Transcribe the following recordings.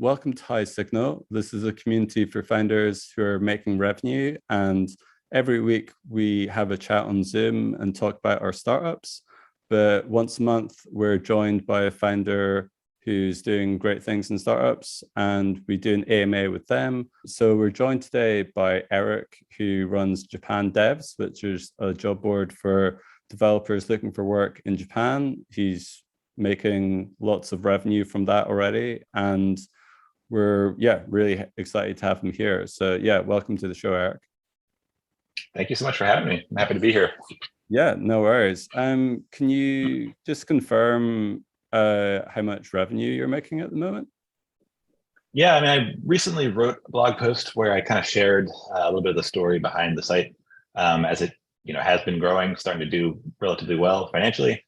welcome to High Signal. This is a community for founders who are making revenue. And every week we have a chat on Zoom and talk about our startups. But once a month, we're joined by a founder who's doing great things in startups, and we do an AMA with them. So we're joined today by Eric, who runs Japan Devs, which is a job board for developers looking for work in Japan. He's making lots of revenue from that already, and we're really excited to have him here. So welcome to the show, Eric. Thank you so much for having me. I'm happy to be here. Yeah, no worries. Can you just confirm how much revenue you're making at the moment? Yeah, I mean, I recently wrote a blog post where I kind of shared a little bit of the story behind the site, as it has been growing, starting to do relatively well financially.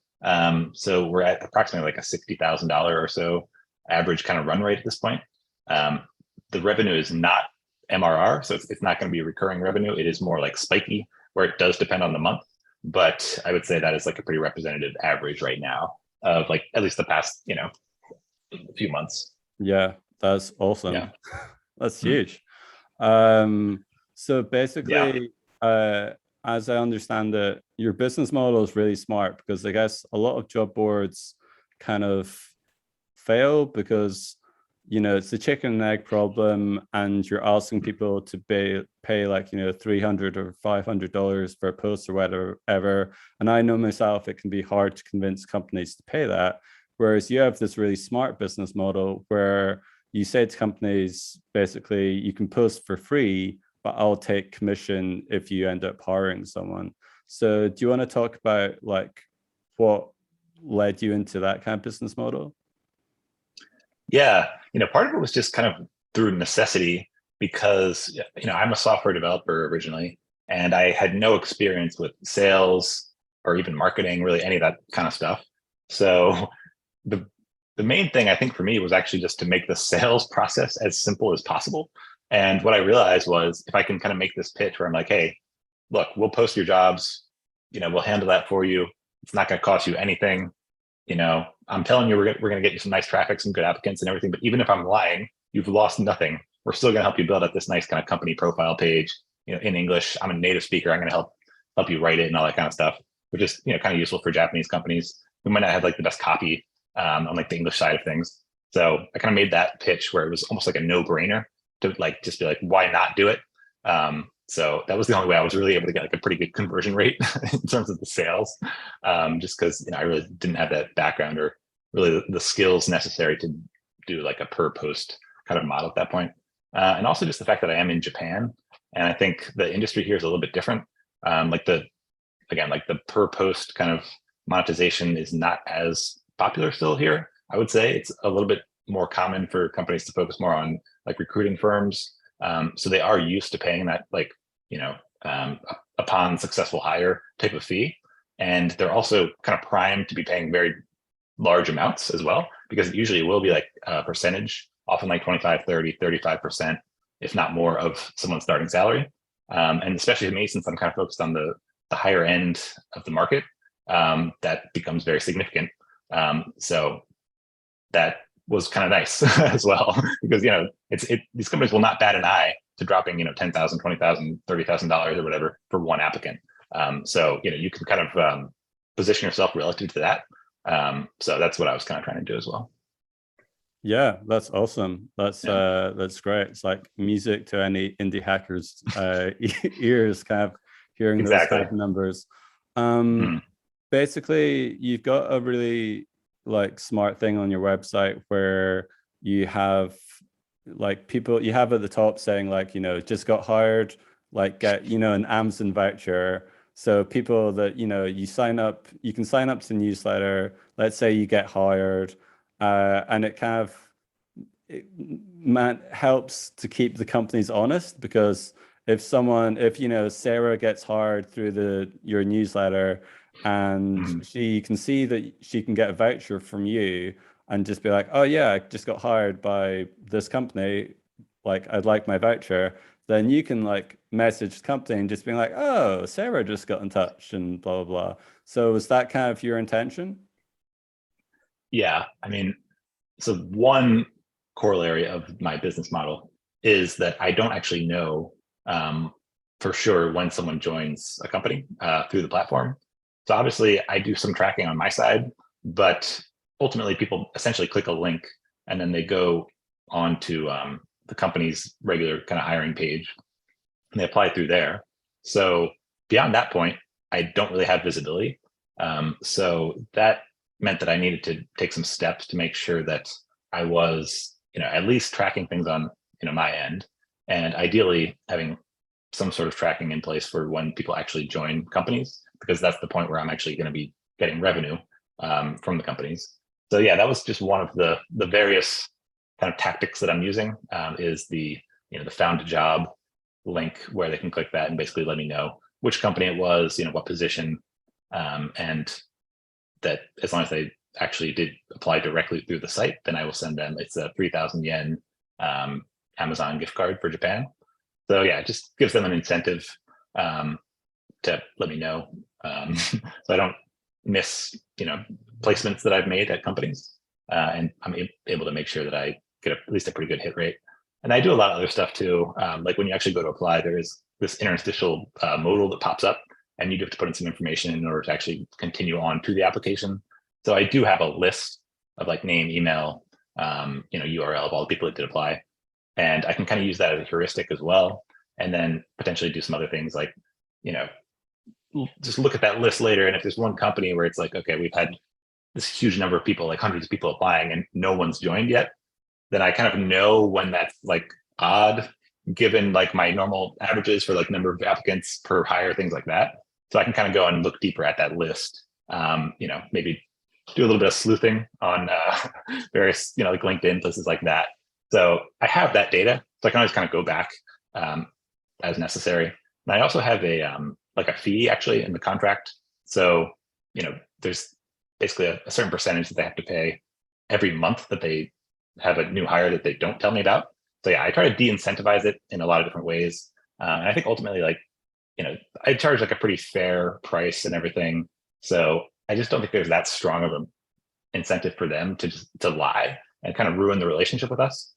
So we're at approximately like a $60,000 or so average kind of run rate at this point. The revenue is not MRR, so it's not going to be recurring revenue. It is more like spiky, where it does depend on the month. But I would say that is like a pretty representative average right now of like at least the past, few months. Yeah, that's awesome. Yeah. That's huge. So basically, as I understand it, your business model is really smart, because I guess a lot of job boards kind of fail because, it's a chicken and egg problem, and you're asking people to pay like, $300 or $500 for a post or whatever. And I know myself, it can be hard to convince companies to pay that. Whereas you have this really smart business model where you say to companies, basically, you can post for free, but I'll take commission if you end up hiring someone. So do you want to talk about like what led you into that kind of business model? Yeah, part of it was just kind of through necessity, because, I'm a software developer originally, and I had no experience with sales or even marketing, really any of that kind of stuff. So the main thing I think for me was actually just to make the sales process as simple as possible. And what I realized was, if I can kind of make this pitch where I'm like, hey, look, we'll post your jobs, we'll handle that for you. It's not going to cost you anything. I'm telling you, we're going to get you some nice traffic, some good applicants and everything. But even if I'm lying, you've lost nothing. We're still going to help you build up this nice kind of company profile page, in English. I'm a native speaker. I'm going to help you write it and all that kind of stuff, which is, kind of useful for Japanese companies who might not have like the best copy on like the English side of things. So I kind of made that pitch where it was almost like a no-brainer to like just be like, why not do it? So that was the only way I was really able to get like a pretty good conversion rate in terms of the sales, just because I really didn't have that background or really the skills necessary to do like a per post kind of model at that point. And also just the fact that I am in Japan, and I think the industry here is a little bit different. Like the per post kind of monetization is not as popular still here. I would say it's a little bit more common for companies to focus more on like recruiting firms. So they are used to paying that, like, upon successful hire type of fee. And they're also kind of primed to be paying very large amounts as well, because it usually will be like a percentage, often like 25, 30, 35%, if not more, of someone's starting salary. And especially for me, since I'm kind of focused on the higher end of the market, that becomes very significant. So that was kind of nice as well, because these companies will not bat an eye to dropping $10,000, $20,000, $30,000 or whatever for one applicant. So you can kind of position yourself relative to that. So that's what I was kind of trying to do as well. Yeah, that's awesome. That's great. It's like music to any indie hackers' ears, kind of hearing those kind of numbers. Basically, you've got a really like smart thing on your website where you have like people, you have at the top saying like, just got hired, like get, an Amazon voucher. So people that, you can sign up to the newsletter. Let's say you get hired, and it kind of helps to keep the companies honest, because if Sarah gets hired through your newsletter, and she can see that she can get a voucher from you and just be like, oh yeah, I just got hired by this company, like I'd like my voucher, then you can like message the company and just being like, oh, Sarah just got in touch and blah, blah, blah. So was that kind of your intention? Yeah, I mean, so one corollary of my business model is that I don't actually know for sure when someone joins a company through the platform. So obviously I do some tracking on my side, but ultimately people essentially click a link and then they go on to the company's regular kind of hiring page and they apply through there. So beyond that point, I don't really have visibility. So that meant that I needed to take some steps to make sure that I was, at least tracking things on, my end, and ideally having some sort of tracking in place for when people actually join companies, because that's the point where I'm actually going to be getting revenue from the companies. So yeah, that was just one of the various kind of tactics that I'm using is the found a job link where they can click that and basically let me know which company it was, what position, and that as long as they actually did apply directly through the site, then I will send them, it's a 3,000 yen Amazon gift card for Japan. So yeah, it just gives them an incentive to let me know so I don't miss, placements that I've made at companies. And I'm able to make sure that I get at least a pretty good hit rate. And I do a lot of other stuff too. Like when you actually go to apply, there is this interstitial modal that pops up and you have to put in some information in order to actually continue on to the application. So I do have a list of like name, email, URL of all the people that did apply. And I can kind of use that as a heuristic as well. And then potentially do some other things like, just look at that list later. And if there's one company where it's like, okay, we've had this huge number of people, like hundreds of people applying and no one's joined yet, then I kind of know when that's like odd, given like my normal averages for like number of applicants per hire, things like that. So I can kind of go and look deeper at that list, maybe do a little bit of sleuthing on various, like LinkedIn, places like that. So I have that data, so I can always kind of go back as necessary. And I also have a fee actually in the contract. So, there's basically a certain percentage that they have to pay every month that they have a new hire that they don't tell me about. So yeah, I try to de-incentivize it in a lot of different ways. And I think ultimately, I charge like a pretty fair price and everything. So I just don't think there's that strong of an incentive for them to lie and kind of ruin the relationship with us.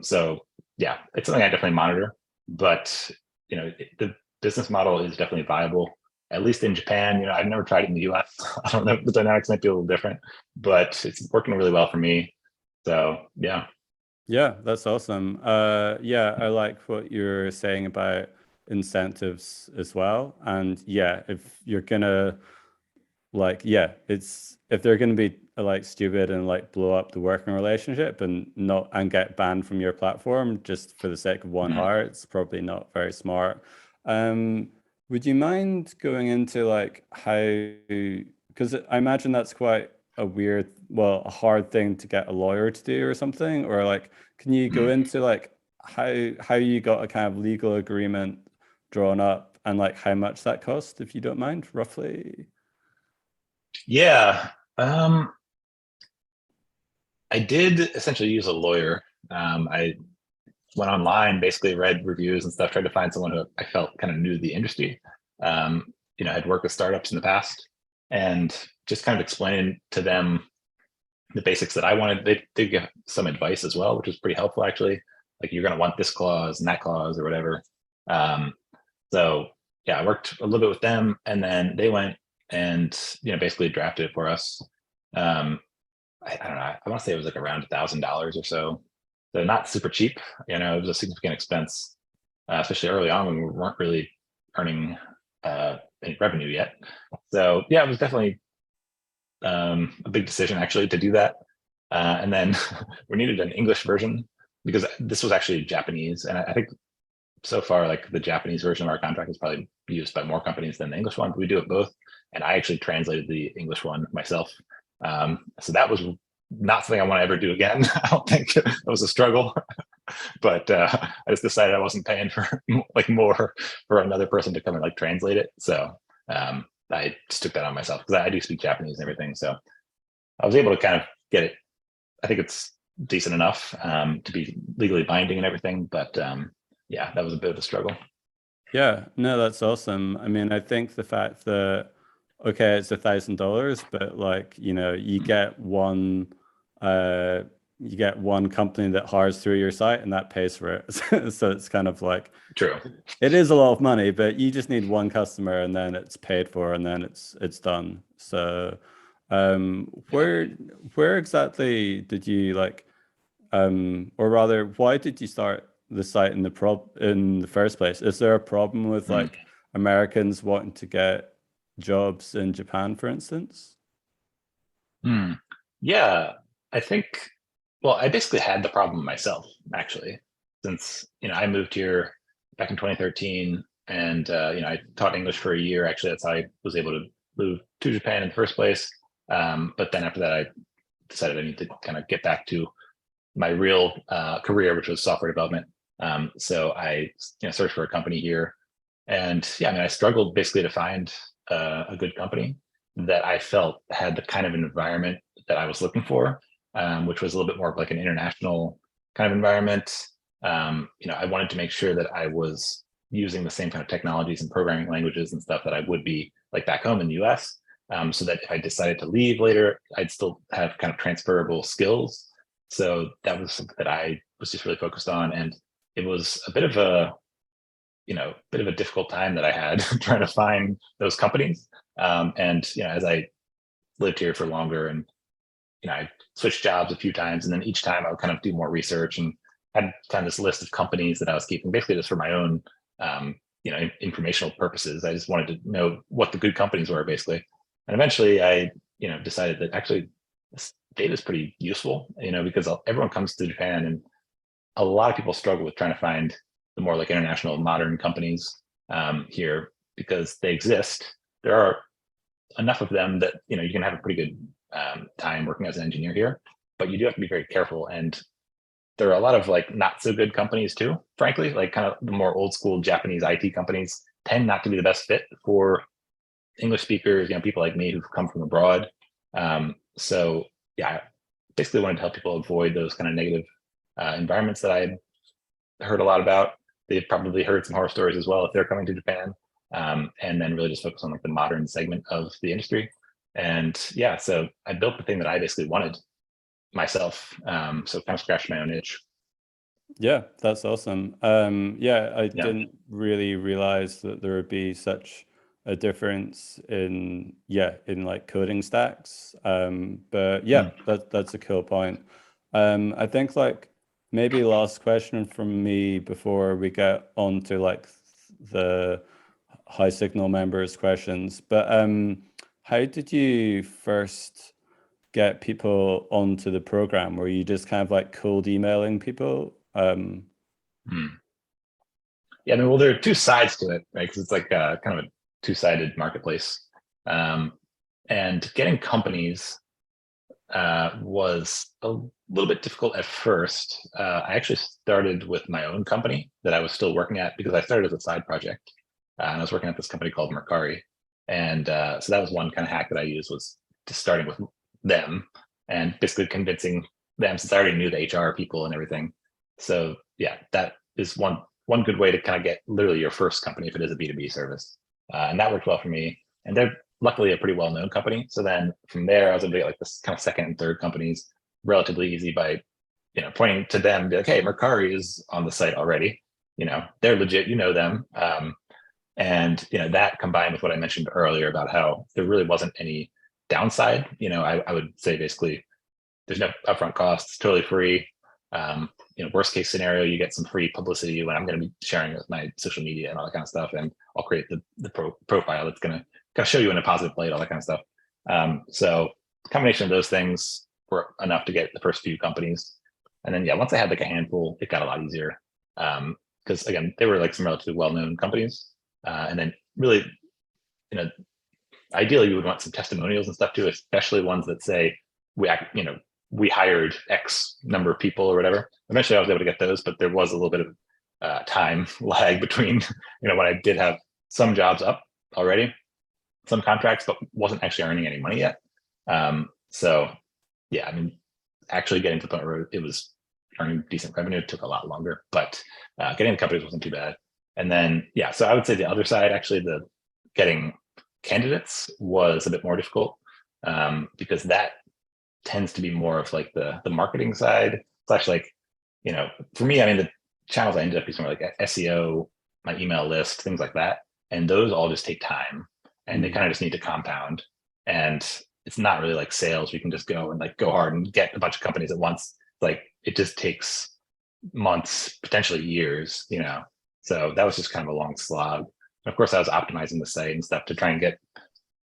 So yeah, it's something I definitely monitor, but the business model is definitely viable, at least in Japan. I've never tried it in the US. I don't know, the dynamics might be a little different, but it's working really well for me. So yeah. Yeah, that's awesome. Yeah, I like what you're saying about incentives as well. And yeah, if you're gonna if they're gonna be like stupid and like blow up the working relationship and get banned from your platform just for the sake of one hire, it's probably not very smart. Would you mind going into like how, because I imagine that's quite a hard thing to get a lawyer to do or something, or like, can you go into like how you got a kind of legal agreement drawn up and like how much that cost, if you don't mind, roughly? Yeah. I did essentially use a lawyer. I went online, basically read reviews and stuff, tried to find someone who I felt kind of knew the industry. Had worked with startups in the past, and just kind of explained to them the basics that I wanted. They did give some advice as well, which was pretty helpful actually. Like, you're going to want this clause and that clause or whatever. So yeah, I worked a little bit with them, and then they went and basically drafted it for us. I don't know. I want to say it was like around $1,000 or so. So not super cheap. It was a significant expense, especially early on when we weren't really earning any revenue yet. So yeah, it was definitely a big decision actually to do that. And then we needed an English version because this was actually Japanese, and I think so far, like, the Japanese version of our contract is probably used by more companies than the English one, but we do it both. And I actually translated the English one myself. So that was not something I want to ever do again. I don't think it was a struggle, but I just decided I wasn't paying for like more for another person to come and like translate it. So I just took that on myself because I do speak Japanese and everything. So I was able to kind of get it. I think it's decent enough to be legally binding and everything, but yeah, that was a bit of a struggle. Yeah, no, that's awesome. I mean, I think the fact that, okay, it's $1,000, but like, you get one you get one company that hires through your site and that pays for it. So it's kind of like, True. It is a lot of money, but you just need one customer and then it's paid for and then it's done. So where exactly did you like or rather why did you start the site in the first place? Is there a problem with like Americans wanting to get jobs in Japan, for instance? Yeah, I think, well, I basically had the problem myself, actually, since, I moved here back in 2013 and, I taught English for a year. Actually, that's how I was able to move to Japan in the first place. But then after that, I decided I need to kind of get back to my real career, which was software development. So I, searched for a company here. And yeah, I mean, I struggled basically to find a good company that I felt had the kind of environment that I was looking for, which was a little bit more of like an international kind of environment. I wanted to make sure that I was using the same kind of technologies and programming languages and stuff that I would be like back home in the US, so that if I decided to leave later, I'd still have kind of transferable skills. So that was something that I was just really focused on. And it was a bit of a, difficult time that I had trying to find those companies. And, as I lived here for longer and, I switched jobs a few times, and then each time I would kind of do more research and had kind of this list of companies that I was keeping basically just for my own, informational purposes. I just wanted to know what the good companies were basically. And eventually I, decided that actually this data is pretty useful, because everyone comes to Japan and a lot of people struggle with trying to find the more like international modern companies here because they exist. There are enough of them that, you can have a pretty good time working as an engineer here, but you do have to be very careful. And there are a lot of like not so good companies too, frankly, like kind of the more old school Japanese IT companies tend not to be the best fit for English speakers, people like me who've come from abroad. So yeah, I basically wanted to help people avoid those kind of negative environments that I had heard a lot about. They've probably heard some horror stories as well if they're coming to Japan, and then really just focus on like the modern segment of the industry. And yeah, so I built the thing that I basically wanted myself. So kind of scratched my own itch. Yeah, that's awesome. Yeah, I Yeah. didn't really realize that there would be such a difference in like coding stacks. But yeah, that's a cool point. I think like maybe last question from me before we get on to like the high signal members questions. But how did you first get people onto the program? Were you just kind of like cold emailing people? Yeah, I mean, well, there are two sides to it, right? Because it's like kind of a two-sided marketplace. And getting companies was a little bit difficult at first. I actually started with my own company that I was still working at because I started as a side project. And I was working at this company called Mercari. And so that was one kind of hack that I used, was just starting with them and basically convincing them, since I already knew the HR people and everything. So yeah, that is one good way to kind of get literally your first company if it is a B2B service. And that worked well for me. And they're luckily a pretty well-known company. So then from there, I was able to get like this kind of second and third companies relatively easy by, pointing to them, be like, hey, Mercari is on the site already. They're legit, them. And, that combined with what I mentioned earlier about how there really wasn't any downside, I would say basically there's no upfront costs, totally free. Worst case scenario, you get some free publicity when I'm going to be sharing with my social media and all that kind of stuff. And I'll create the profile that's going to kind of show you in a positive light, all that kind of stuff. So the combination of those things were enough to get the first few companies. And then, yeah, once I had like a handful, it got a lot easier. Because again, they were like some relatively well-known companies. And then really, ideally you would want some testimonials and stuff too, especially ones that say we hired X number of people or whatever. Eventually I was able to get those, but there was a little bit of time lag between, when I did have some jobs up already, some contracts, but wasn't actually earning any money yet. So yeah, I mean, actually getting to the point where it was earning decent revenue took a lot longer, but getting the companies wasn't too bad. And then, yeah, so I would say the other side, actually, the getting candidates was a bit more difficult, because that tends to be more of like the marketing side slash like, for me, I mean, the channels I ended up using were like SEO, my email list, things like that. And those all just take time and they kind of just need to compound. And it's not really like sales. We can just go and like go hard and get a bunch of companies at once. Like it just takes months, potentially years, So that was just kind of a long slog. And of course, I was optimizing the site and stuff to try and get,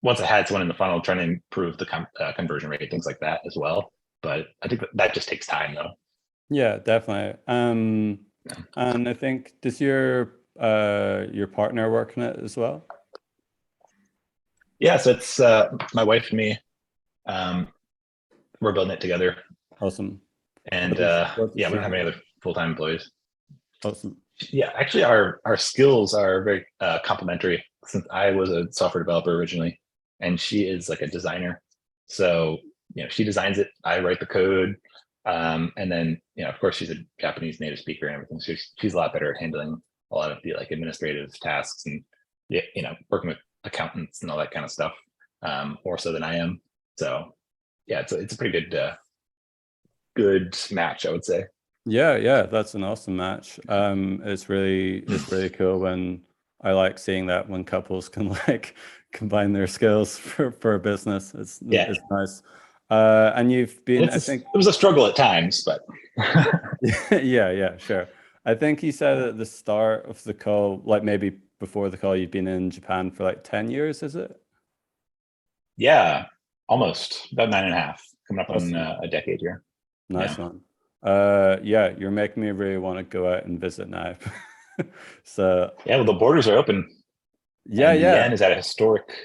once I had someone in the funnel, trying to improve the conversion rate, things like that as well. But I think that just takes time though. Yeah, definitely. And I think, does your partner work in it as well? Yeah, so it's my wife and me. We're building it together. Awesome. And yeah, we don't have any other full-time employees. Awesome. Yeah, actually our skills are very complementary, since I was a software developer originally and she is like a designer. So, she designs it, I write the code. And then, of course she's a Japanese native speaker and everything. So she's a lot better at handling a lot of the like administrative tasks and, working with accountants and all that kind of stuff, more so than I am. So yeah, it's a pretty good match, I would say. Yeah, that's an awesome match. It's really cool when I like seeing that when couples can like combine their skills for a business. It's nice. And you've been, I think it was a struggle at times, but yeah, sure. I think you said at the start of the call, like maybe before the call, you've been in Japan for like 10 years, is it? Yeah, almost about 9.5, coming up Awesome. on a decade here. Nice one. Yeah, you're making me really want to go out and visit now. So yeah, well, the borders are open. Yeah, and the yen is at a historically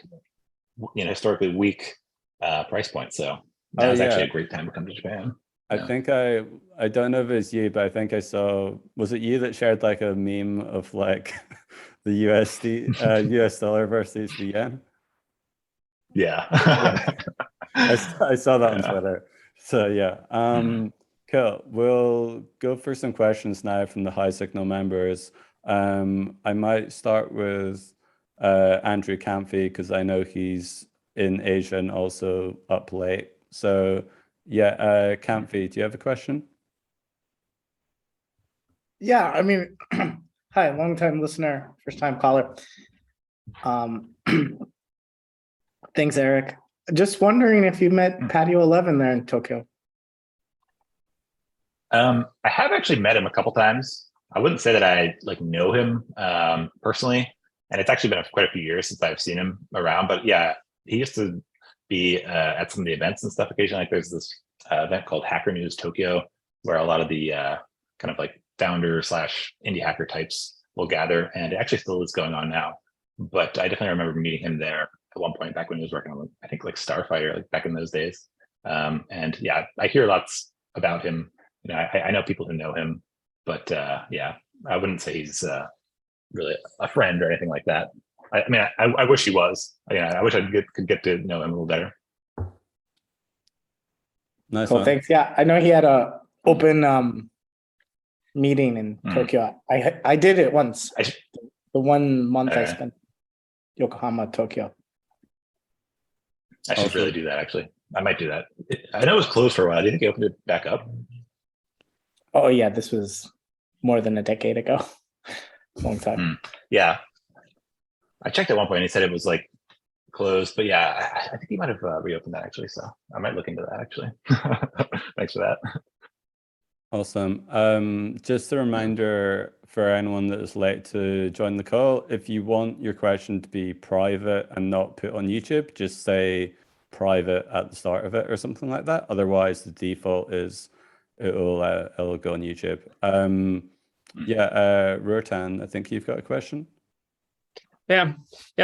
weak price point. So now is actually a great time to come to Japan. I think I don't know if it's you, but I think I saw, was it you that shared like a meme of like the US dollar versus the yen? Yeah. I saw that on Twitter. So yeah. Cool. We'll go for some questions now from the High Signal members. I might start with Andrew Camphy, because I know he's in Asia and also up late. So yeah, Camphy, do you have a question? Yeah, I mean, hi, long time listener, first time caller. Thanks, Eric. Just wondering if you met Patio 11 there in Tokyo. I have actually met him a couple times. I wouldn't say that I like know him personally, and it's actually been quite a few years since I've seen him around. But yeah, he used to be at some of the events and stuff occasionally. Like there's this event called Hacker News Tokyo, where a lot of the kind of like founder / indie hacker types will gather, and it actually still is going on now. But I definitely remember meeting him there at one point back when he was working on, I think, like Starfighter, like back in those days. And yeah, I hear lots about him. I know people who know him, but yeah, I wouldn't say he's really a friend or anything like that. I mean, I wish he was. I wish I could get to know him a little better. Nice cool, one. thanks. Yeah, I know he had a open meeting in Tokyo. I did it once. The 1 month I spent Yokohama, Tokyo. I should really do that, actually. I might do that. I know it was closed for a while. Do you think he opened it back up? Oh yeah, this was more than a decade ago. Long time. Yeah. I checked at one point and he said it was like closed, but yeah, I think he might have reopened that actually. So I might look into that actually. Thanks for that. Awesome. Just a reminder for anyone that is late to join the call, if you want your question to be private and not put on YouTube, just say private at the start of it or something like that. Otherwise, the default is it'll go on YouTube. Yeah, Rotan, I think you've got a question. Yeah.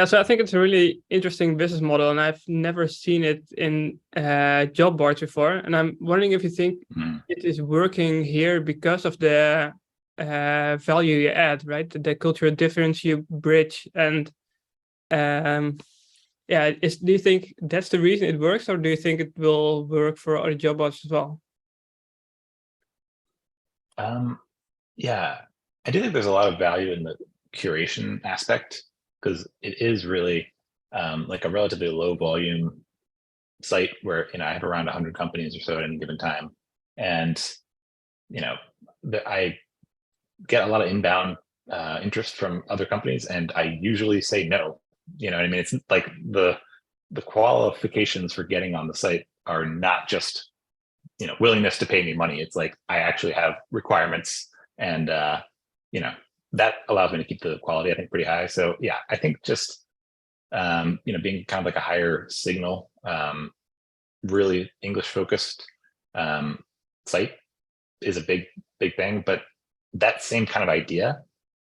So I think it's a really interesting business model, and I've never seen it in job boards before. And I'm wondering if you think it is working here because of the value you add, right? The cultural difference you bridge, and do you think that's the reason it works, or do you think it will work for other job boards as well? Yeah, I do think there's a lot of value in the curation aspect, because it is really like a relatively low volume site where, I have around 100 companies or so at any given time. And, I get a lot of inbound interest from other companies, and I usually say no. You know what I mean? It's like the qualifications for getting on the site are not just, willingness to pay me money. It's like I actually have requirements, and that allows me to keep the quality, I think, pretty high. So yeah, I think just being kind of like a higher signal, really English focused site is a big thing. But that same kind of idea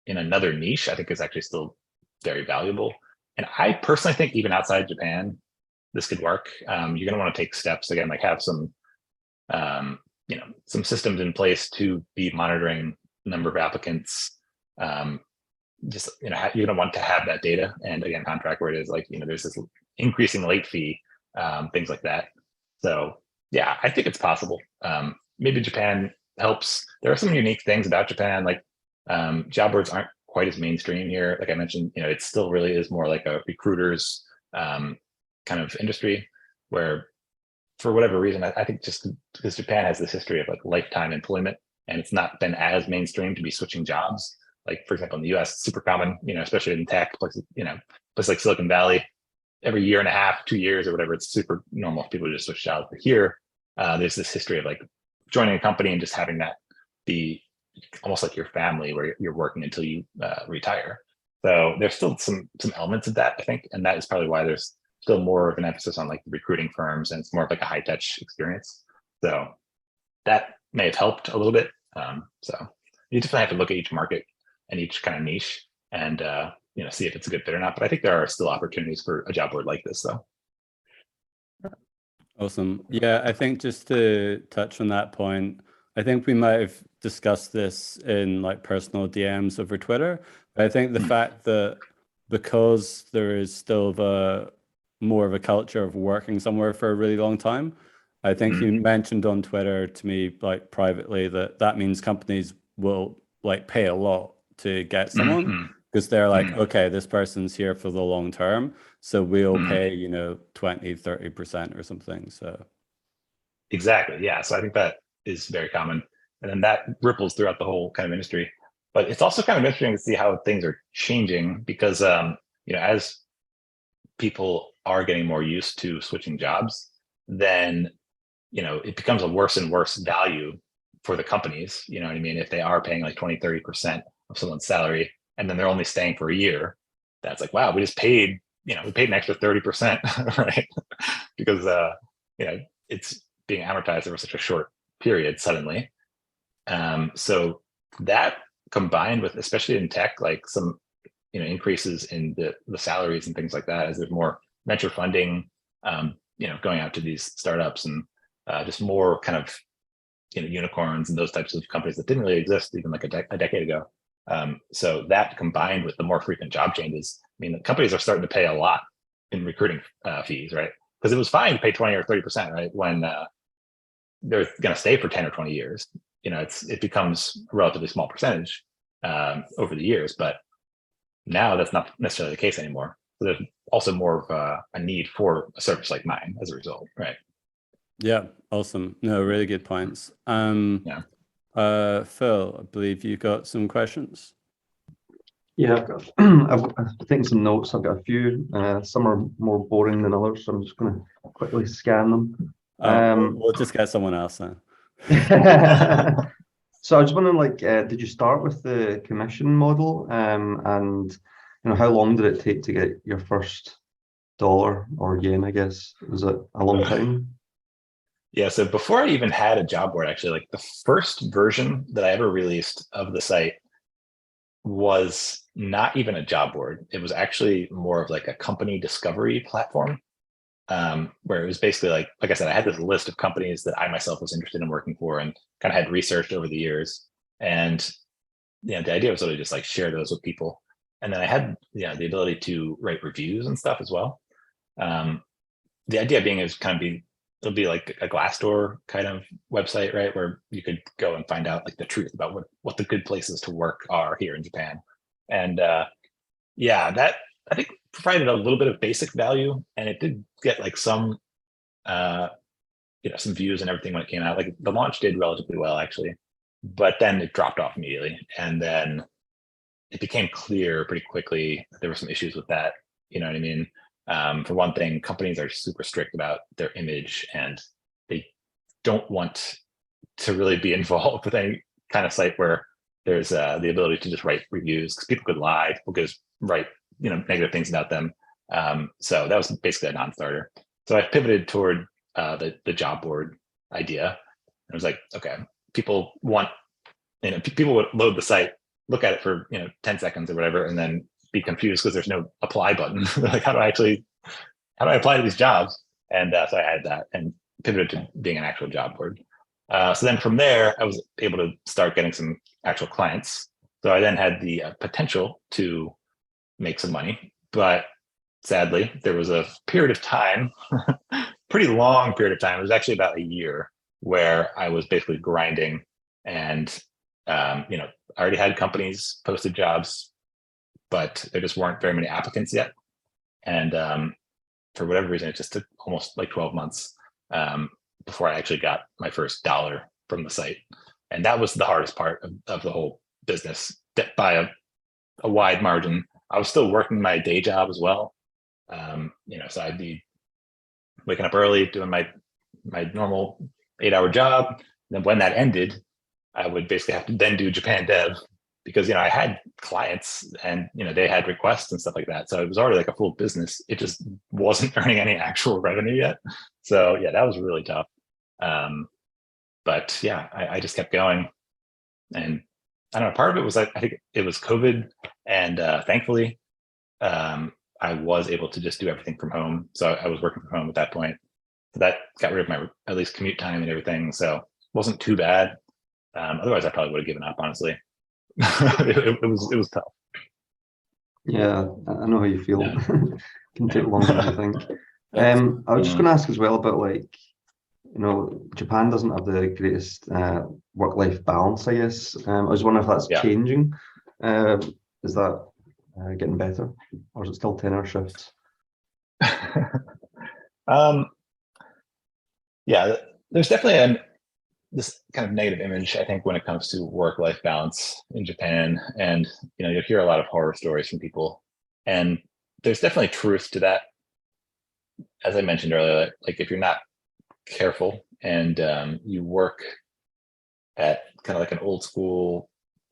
in another niche, I think, is actually still very valuable. And I personally think even outside Japan, this could work. You're going to want to take steps again, like have some some systems in place to be monitoring the number of applicants. Just you're going to want to have that data, and again, contract where it is like there's this increasing late fee, things like that. So yeah, I think it's possible. Maybe Japan helps. There are some unique things about Japan, like job boards aren't quite as mainstream here. Like I mentioned, it still really is more like a recruiter's kind of industry, where for whatever reason, I think just because Japan has this history of like lifetime employment, and it's not been as mainstream to be switching jobs. Like for example, in the US, it's super common, especially in tech places, places like Silicon Valley, every year and a half, 2 years or whatever, it's super normal for people to just switch jobs. But here, there's this history of like joining a company and just having that be almost like your family, where you're working until you retire. So there's still some elements of that, I think, and that is probably why there's still more of an emphasis on like the recruiting firms, and it's more of like a high touch experience. So that may have helped a little bit. So you definitely have to look at each market and each kind of niche, and see if it's a good fit or not. But I think there are still opportunities for a job board like this, though. Awesome. Yeah, I think just to touch on that point, I think we might have discussed this in like personal DMs over Twitter. But I think the fact that because there is still more of a culture of working somewhere for a really long time, I think you mentioned on Twitter to me, like privately, that means companies will like pay a lot to get someone, because they're like, okay, this person's here for the long term, so we'll pay 20-30% or something. So exactly, yeah. So I think that is very common, and then that ripples throughout the whole kind of industry. But it's also kind of interesting to see how things are changing, because as people are getting more used to switching jobs, then it becomes a worse and worse value for the companies. You know what I mean? If they are paying like 20-30% of someone's salary, and then they're only staying for a year, that's like, wow, we just paid, we paid an extra 30%, right? Because it's being amortized over such a short period suddenly. So that combined with, especially in tech, like some increases in the salaries and things like that, as there's more venture funding going out to these startups, and just more kind of unicorns and those types of companies that didn't really exist even like a decade ago. So that combined with the more frequent job changes, I mean, the companies are starting to pay a lot in recruiting fees, right? Because it was fine to pay 20 or 30%, right? When they're going to stay for 10 or 20 years, it becomes a relatively small percentage over the years, but now that's not necessarily the case anymore. So there's also more of a need for a service like mine as a result, right? Yeah, awesome. No, really good points. Yeah. Phil, I believe you got some questions. Yeah, I've taken some notes. I've got a few. Some are more boring than others, so I'm just going to quickly scan them. We'll just get someone else then. So I was wondering, like, did you start with the commission model, and how long did it take to get your first dollar or yen? I guess, was it a long time? Yeah, so before I even had a job board, actually, like the first version that I ever released of the site was not even a job board. It was actually more of like a company discovery platform, where it was basically like I said, I had this list of companies that I myself was interested in working for and kind of had researched over the years. And the idea was really just like share those with people. And then I had the ability to write reviews and stuff as well. The idea being is it'll be like a Glassdoor kind of website, right? Where you could go and find out like the truth about what the good places to work are here in Japan. And that I think provided a little bit of basic value, and it did get like some some views and everything when it came out. Like the launch did relatively well actually, but then it dropped off immediately. And then it became clear pretty quickly that there were some issues with that. You know what I mean? For one thing, companies are super strict about their image, and they don't want to really be involved with any kind of site where there's the ability to just write reviews, because people could lie, people could just write negative things about them. So that was basically a non-starter. So I pivoted toward the job board idea. I was like, okay, people want, people would load the site, look at it for 10 seconds or whatever, and then be confused because there's no apply button. They're like, how do I apply to these jobs? And so I added that and pivoted to being an actual job board. So then from there, I was able to start getting some actual clients. So I then had the potential to make some money, but sadly, there was a period of time, pretty long period of time. It was actually about a year where I was basically grinding, and I already had companies posted jobs, but there just weren't very many applicants yet. And for whatever reason, it just took almost like 12 months before I actually got my first $1 from the site. And that was the hardest part of the whole business, by a wide margin. I was still working my day job as well. So I'd be waking up early, doing my normal 8-hour job. And then when that ended, I would basically have to then do Japan dev, because I had clients and they had requests and stuff like that. So it was already like a full business. It just wasn't earning any actual revenue yet. So yeah, that was really tough. But yeah, I just kept going. And I don't know, part of it was I think it was COVID, and thankfully I was able to just do everything from home. So I was working from home at that point. So that got rid of my at least commute time and everything. So it wasn't too bad. Otherwise I probably would have given up, honestly. it was tough. Yeah, I know how you feel. Yeah. Can take longer than you think. I was just going to ask as well about, like, Japan doesn't have the greatest work-life balance, I guess. I was wondering if that's changing. Is that getting better, or is it still 10-hour shifts? Yeah, there's definitely this kind of negative image, I think, when it comes to work-life balance in Japan. And you hear a lot of horror stories from people, and there's definitely truth to that. As I mentioned earlier, like if you're not careful and you work at kind of like an old school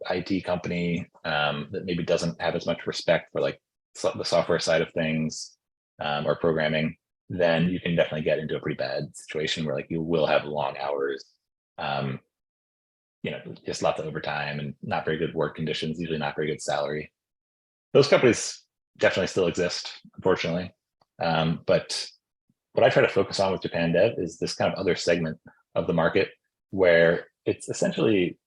IT company that maybe doesn't have as much respect for like the software side of things or programming, then you can definitely get into a pretty bad situation where like you will have long hours, just lots of overtime and not very good work conditions, usually not very good salary. Those companies definitely still exist, unfortunately. But what I try to focus on with Japan Dev is this kind of other segment of the market where it's essentially,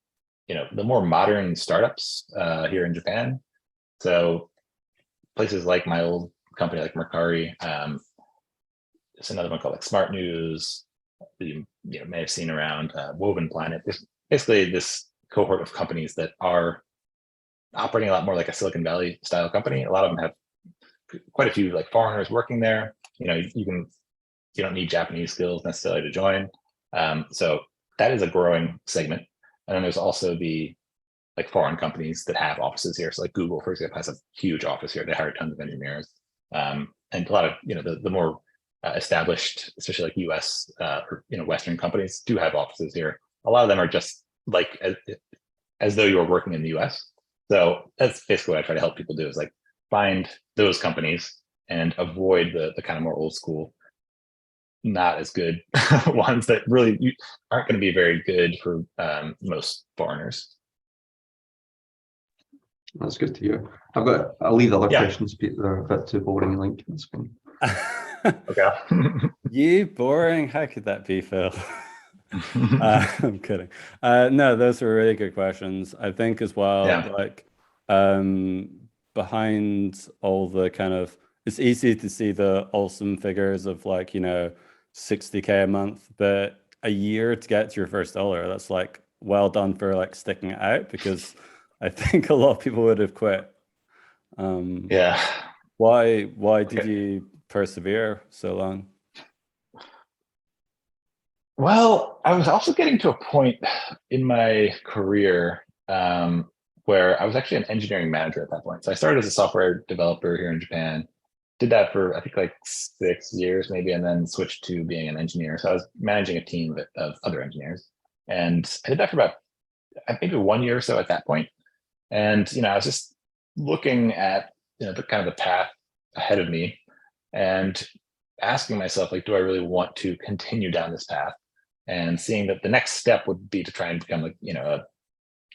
the more modern startups here in Japan. So places like my old company, like Mercari, there's another one called like Smart News, you may have seen around, Woven Planet. There's basically this cohort of companies that are operating a lot more like a Silicon Valley style company. A lot of them have quite a few like foreigners working there. You don't need Japanese skills necessarily to join. So that is a growing segment. And then there's also the like foreign companies that have offices here. So like Google, for example, has a huge office here. They hire tons of engineers. And a lot of, the more established, especially like US or Western companies do have offices here. A lot of them are just like as though you were working in the US. So that's basically what I try to help people do, is like find those companies and avoid the kind of more old school, not as good ones that really aren't going to be very good for most foreigners. That's good to hear. I'll leave the other questions, Pete. They're a bit too boring, Link. That's fine. Okay. You boring? How could that be, Phil? I'm kidding. No, those are really good questions. I think as well, like behind all the kind of, it's easy to see the awesome figures of like, $60K a month, but a year to get to your first $1, that's like well done for like sticking it out, because I think a lot of people would have quit. Why did you persevere so long? Well, I was also getting to a point in my career where I was actually an engineering manager at that point. So I started as a software developer here in Japan, did that for I think like 6 years maybe, and then switched to being an engineer. So I was managing a team of other engineers, and I did that for about maybe 1 year or so at that point. And I was just looking at the kind of the path ahead of me, and asking myself, like, do I really want to continue down this path? And seeing that the next step would be to try and become like a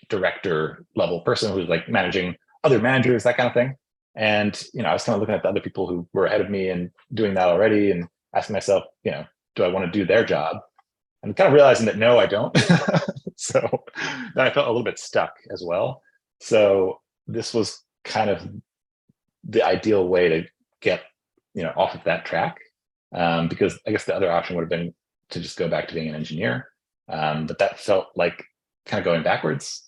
director level person who's like managing other managers, that kind of thing. And I was kind of looking at the other people who were ahead of me and doing that already, and asking myself, do I want to do their job? And kind of realizing that no, I don't. So then I felt a little bit stuck as well. So this was kind of the ideal way to get off of that track, because I guess the other option would have been to just go back to being an engineer, but that felt like kind of going backwards.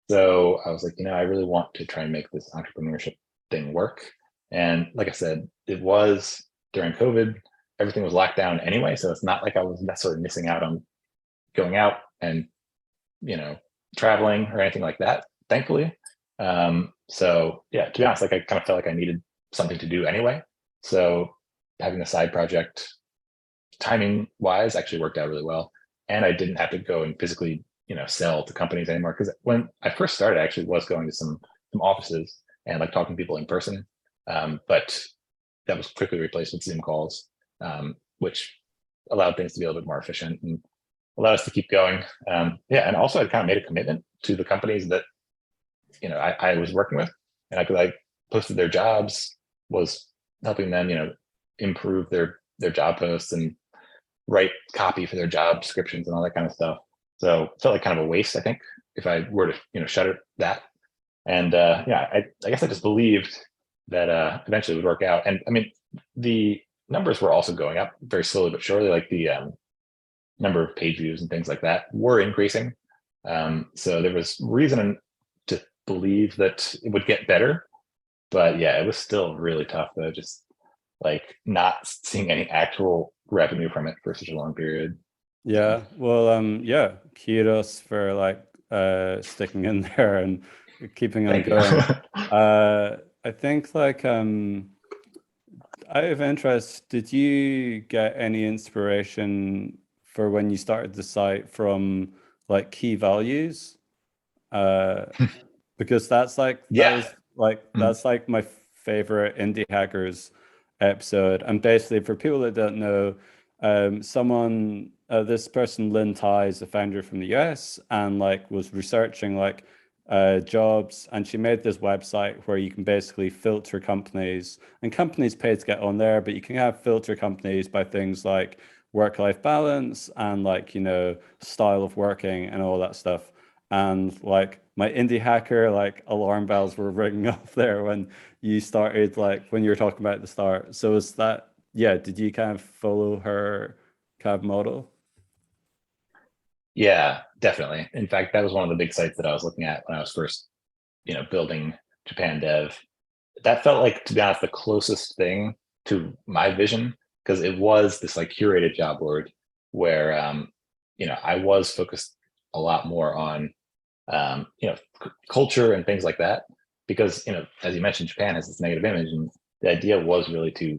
So I was like, I really want to try and make this entrepreneurship thing work. And like I said, it was during COVID, everything was locked down anyway, so it's not like I was necessarily missing out on going out and traveling or anything like that, thankfully. So yeah, to be honest, like I kind of felt like I needed something to do anyway. So having a side project, timing wise, actually worked out really well. And I didn't have to go and physically, sell to companies anymore. Because when I first started, I actually was going to some offices and like talking to people in person. But that was quickly replaced with Zoom calls, which allowed things to be a little bit more efficient and allowed us to keep going. Yeah, and also I kind of made a commitment to the companies that I was working with, and I posted their jobs, was helping them improve their job posts and write copy for their job descriptions and all that kind of stuff. So it felt like kind of a waste, I think, if I were to shutter that. And yeah, I guess I just believed that eventually it would work out. And I mean, the numbers were also going up very slowly but surely, like the number of page views and things like that were increasing. So there was reason to believe that it would get better. But yeah, it was still really tough though, just like not seeing any actual revenue from it for such a long period. Yeah, well, yeah, kudos for like sticking in there and keeping on going. I think like out of interest, did you get any inspiration for when you started the site from like KeyValues? Because that's like that's like my favorite Indie Hackers episode. And basically, for people that don't know, this person, Lynn Tai, is a founder from the US, and like was researching like jobs, and she made this website where you can basically filter companies, and companies pay to get on there, but you can have filter companies by things like work-life balance and like style of working and all that stuff. And like my Indie Hacker like alarm bells were ringing off there when you started, like when you were talking about at the start. So is that, yeah, did you kind of follow her kind of model? Yeah, definitely. In fact, that was one of the big sites that I was looking at when I was first, building Japan Dev. That felt like, to be honest, the closest thing to my vision, because it was this like curated job board where, I was focused a lot more on, culture and things like that. Because, as you mentioned, Japan has this negative image, and the idea was really to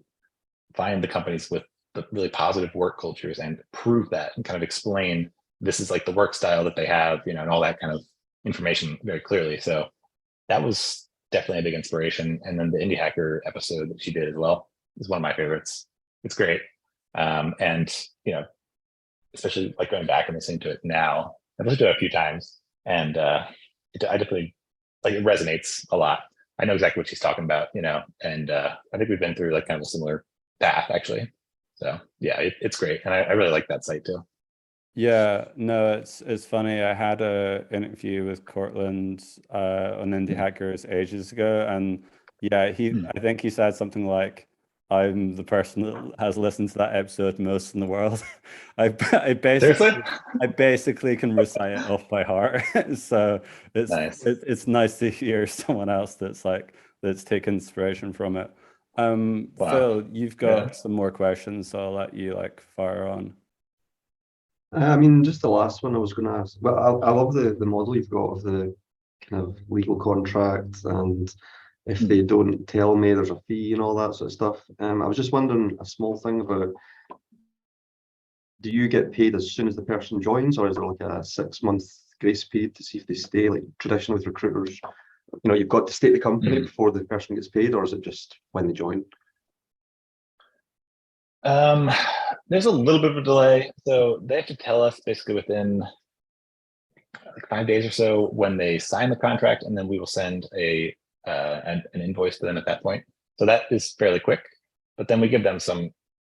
find the companies with the really positive work cultures and prove that and kind of explain this is like the work style that they have, and all that kind of information very clearly. So that was definitely a big inspiration. And then the Indie Hacker episode that she did as well is one of my favorites. It's great. And, especially like going back and listening to it now, I've listened to it a few times, and I definitely like it resonates a lot. I know exactly what she's talking about, and I think we've been through like kind of a similar path actually. So yeah, it's great. And I really like that site too. Yeah, no, it's funny. I had a interview with Cortland on Indie Hackers ages ago, and yeah, I think he said something like, "I'm the person that has listened to that episode most in the world." I basically can recite it off by heart. So it's nice. It's nice to hear someone else that's taken inspiration from it. Wow. Phil, you've got some more questions, so I'll let you like fire on. I mean, just the last one I was going to ask. Well, I love the model you've got of the kind of legal contract, and if they don't tell me, there's a fee and all that sort of stuff. I was just wondering a small thing about, do you get paid as soon as the person joins, or is there like a 6-month grace period to see if they stay? Like traditionally with recruiters, you know, you've got to stay at the company before the person gets paid, or is it just when they join? There's a little bit of a delay. So they have to tell us basically within like 5 days or so when they sign the contract, and then we will send an invoice to them at that point. So that is fairly quick, but then we give them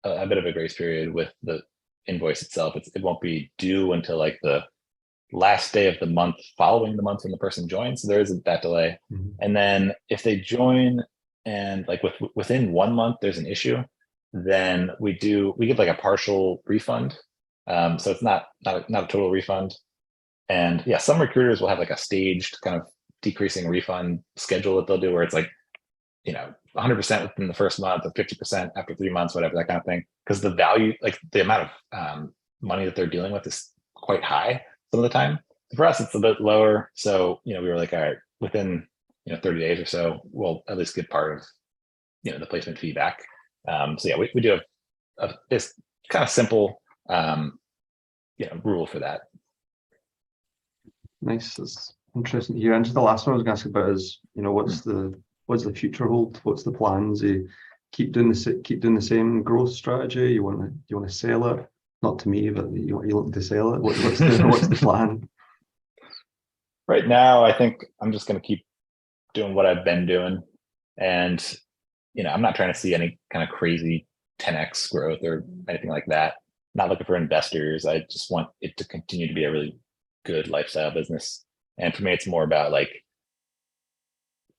a bit of a grace period with the invoice itself. It won't be due until like the last day of the month following the month when the person joins. So there isn't that delay. And then if they join and like within 1 month there's an issue, then we give like a partial refund. So it's not a total refund. And yeah, some recruiters will have like a staged kind of decreasing refund schedule that they'll do, where it's like, you know, 100% within the first month or 50% after 3 months, whatever, that kind of thing. Because the value, like the amount of money that they're dealing with is quite high some of the time. For us, it's a bit lower. So, you know, we were like, all right, within, you know, 30 days or so, we'll at least get part of, you know, the placement fee back. So yeah, we do have this kind of simple, you know, rule for that. Nice. That's interesting to hear. And just the last one I was going to ask about is, you know, what's the future hold? What's the plans? You keep doing the same growth strategy? You want to sell it? Not to me, but you look to sell it. What's the plan? Right now, I think I'm just going to keep doing what I've been doing, and you know, I'm not trying to see any kind of crazy 10x growth or anything like that. Not looking for investors. I just want it to continue to be a really good lifestyle business. And for me, it's more about like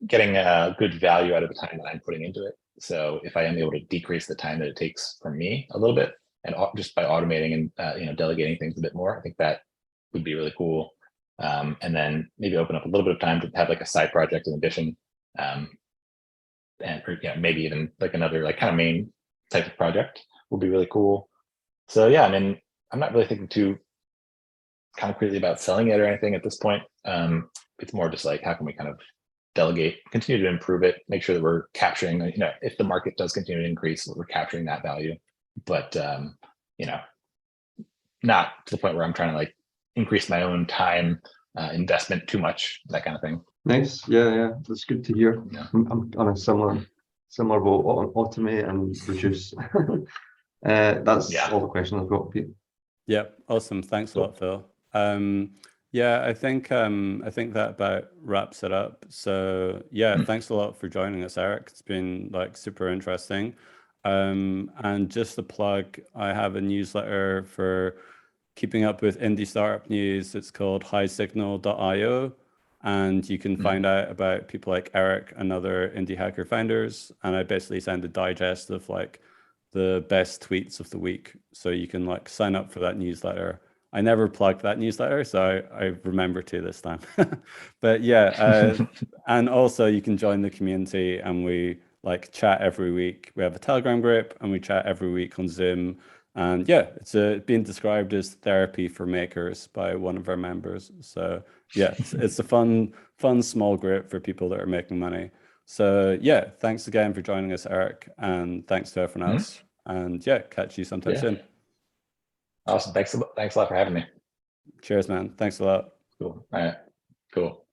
getting a good value out of the time that I'm putting into it. So if I am able to decrease the time that it takes for me a little bit, and just by automating and you know, delegating things a bit more, I think that would be really cool. And then maybe open up a little bit of time to have like a side project in addition, and yeah, maybe even like another like kind of main type of project will be really cool. So yeah, I mean, I'm not really thinking too concretely about selling it or anything at this point. It's more just like, how can we kind of delegate, continue to improve it, make sure that we're capturing, you know, if the market does continue to increase, we're capturing that value, but you know, not to the point where I'm trying to like increase my own time investment too much, that kind of thing. Nice. Yeah, that's good to hear. Yeah. I'm on a similar boat, automate and reduce. That's all the questions I've got, Pete. Yeah, awesome. Thanks a lot, Phil. Yeah, I think that about wraps it up. So yeah, thanks a lot for joining us, Eric. It's been like super interesting. And just a plug, I have a newsletter for keeping up with indie startup news. It's called highsignal.io, and you can find out about people like Eric and other indie hacker founders. And I basically send a digest of like the best tweets of the week, so you can like sign up for that newsletter. I never plugged that newsletter, so I remember to this time. But yeah, and also you can join the community, and we like chat every week. We have a Telegram group, and we chat every week on Zoom. And yeah, it's being described as therapy for makers by one of our members. So yeah, it's a fun small group for people that are making money. So yeah, thanks again for joining us, Eric, and thanks to everyone else. And yeah, catch you sometime soon. Awesome. Thanks a lot for having me. Cheers, man. Thanks a lot. Cool. All right. Cool.